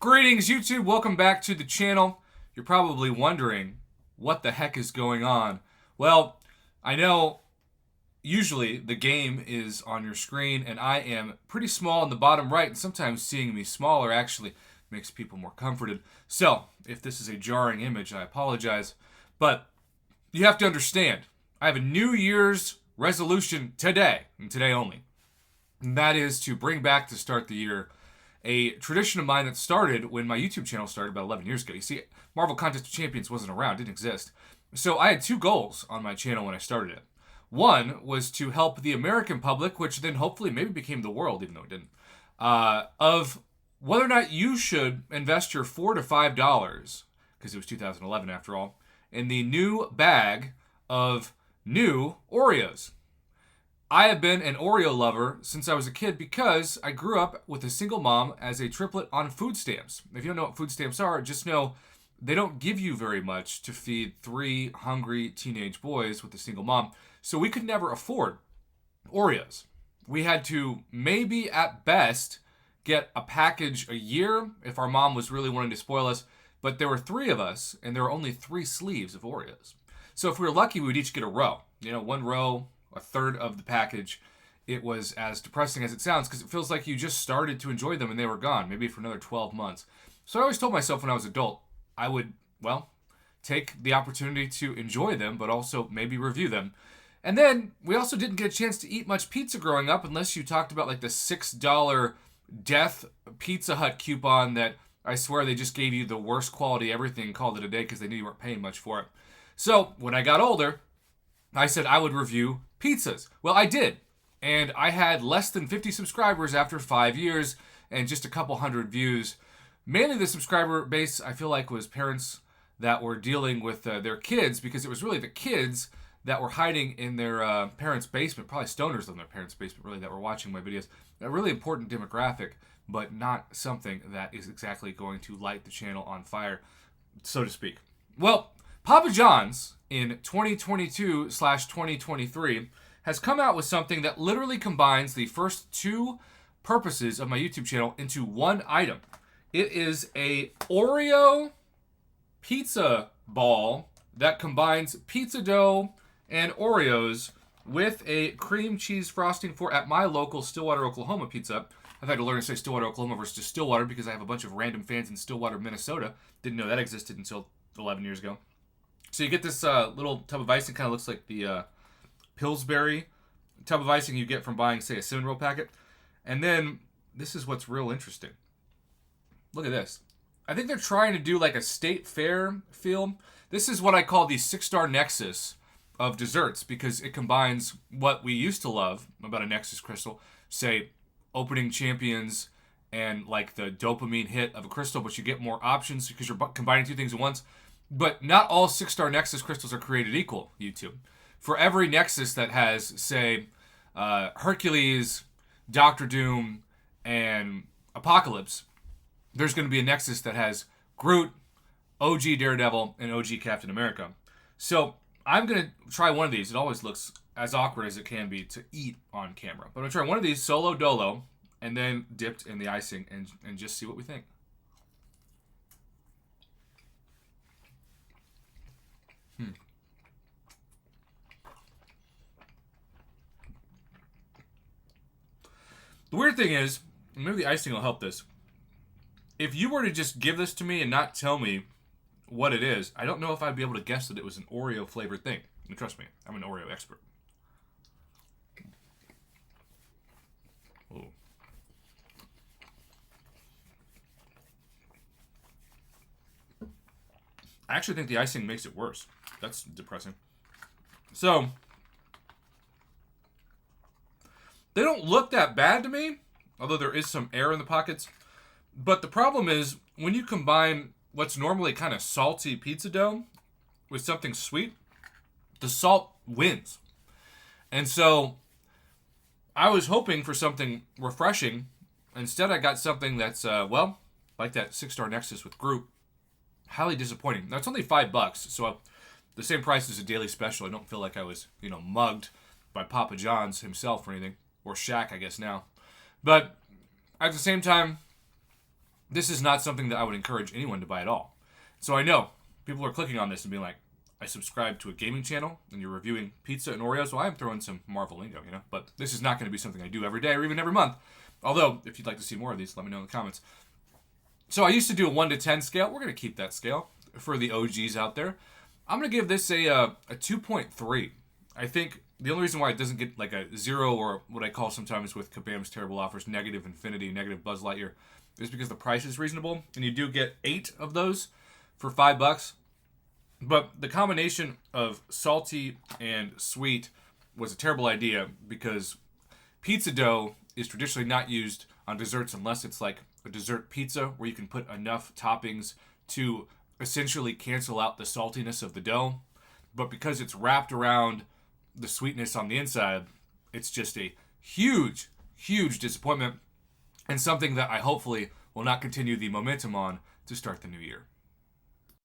Greetings, YouTube. Welcome back to the channel. You're probably wondering what the heck is going on. Well, I know usually the game is on your screen and I am pretty small in the bottom right, and sometimes seeing me smaller actually makes people more comforted. So, if this is a jarring image, I apologize. But you have to understand, I have a New Year's resolution today, and today only. And that is to bring back to start the year a tradition of mine that started when my YouTube channel started about 11 years ago. You see, Marvel Contest of Champions wasn't around, didn't exist. So I had two goals on my channel when I started it. One was to help the American public, which then hopefully maybe became the world, even though it didn't, of whether or not you should invest your $4 to $5, because it was 2011 after all, in the new bag of new Oreos. I have been an Oreo lover since I was a kid because I grew up with a single mom as a triplet on food stamps. If you don't know what food stamps are, just know they don't give you very much to feed three hungry teenage boys with a single mom. So we could never afford Oreos. We had to maybe at best get a package a year if our mom was really wanting to spoil us. But there were three of us and there were only 3 sleeves of Oreos. So if we were lucky, we would each get a row. One row, a third of the package. It was as depressing as it sounds because it feels like you just started to enjoy them and they were gone, maybe for another 12 months. So I always told myself when I was an adult, I would, take the opportunity to enjoy them, but also maybe review them. And then we also didn't get a chance to eat much pizza growing up unless you talked about like the $6 death Pizza Hut coupon that I swear they just gave you the worst quality everything, called it a day because they knew you weren't paying much for it. So when I got older, I said I would review pizzas. Well, I did. And I had less than 50 subscribers after 5 years and just a couple hundred views. Mainly the subscriber base, I feel like, was parents that were dealing with their kids, because it was really the kids that were hiding in their parents' basement, probably stoners in their parents' basement, really, that were watching my videos. A really important demographic, but not something that is exactly going to light the channel on fire, so to speak. Well, Papa John's in 2022/2023 has come out with something that literally combines the first 2 purposes of my YouTube channel into one item. It is a Oreo pizza ball that combines pizza dough and Oreos with a cream cheese frosting for, at my local Stillwater, Oklahoma pizza. I've had to learn to say Stillwater, Oklahoma versus Stillwater because I have a bunch of random fans in Stillwater, Minnesota. Didn't know that existed until 11 years ago. So you get this little tub of icing, kind of looks like the Pillsbury tub of icing you get from buying, say, a cinnamon roll packet. And then this is what's real interesting. Look at this. I think they're trying to do like a state fair feel. This is what I call the 6-star Nexus of desserts, because it combines what we used to love about a Nexus crystal, say opening champions and like the dopamine hit of a crystal, but you get more options because you're combining 2 things at once. But not all 6-star Nexus crystals are created equal, YouTube. For every Nexus that has, say, Hercules, Doctor Doom, and Apocalypse, there's going to be a Nexus that has Groot, OG Daredevil, and OG Captain America. So I'm going to try one of these. It always looks as awkward as it can be to eat on camera. But I'm going to try one of these solo dolo and then dipped in the icing and just see what we think. The weird thing is, maybe the icing will help this. If you were to just give this to me and not tell me what it is, I don't know if I'd be able to guess that it was an Oreo flavored thing. And trust me, I'm an Oreo expert. Ooh. I actually think the icing makes it worse. That's depressing. So, they don't look that bad to me, although there is some air in the pockets. But the problem is, when you combine what's normally kind of salty pizza dough with something sweet, the salt wins. And so, I was hoping for something refreshing. Instead, I got something that's, like that 6-star Nexus with Groot. Highly disappointing. Now, it's only $5, so the same price as a daily special. I don't feel like I was, mugged by Papa John's himself or anything. Or Shaq, I guess, now. But at the same time, this is not something that I would encourage anyone to buy at all. So I know people are clicking on this and being like, I subscribe to a gaming channel and you're reviewing pizza and Oreos. Well, I'm throwing some Marvel lingo, but this is not going to be something I do every day or even every month. Although, if you'd like to see more of these, let me know in the comments. So I used to do a 1 to 10 scale. We're going to keep that scale for the OGs out there. I'm going to give this a 2.3. I think the only reason why it doesn't get like a 0 or what I call sometimes with Kabam's terrible offers, negative infinity, negative Buzz Lightyear, is because the price is reasonable. And you do get 8 of those for $5. But the combination of salty and sweet was a terrible idea because pizza dough is traditionally not used on desserts unless it's like a dessert pizza where you can put enough toppings to essentially cancel out the saltiness of the dough. But because it's wrapped around the sweetness on the inside, it's just a huge, huge disappointment and something that I hopefully will not continue the momentum on to start the new year.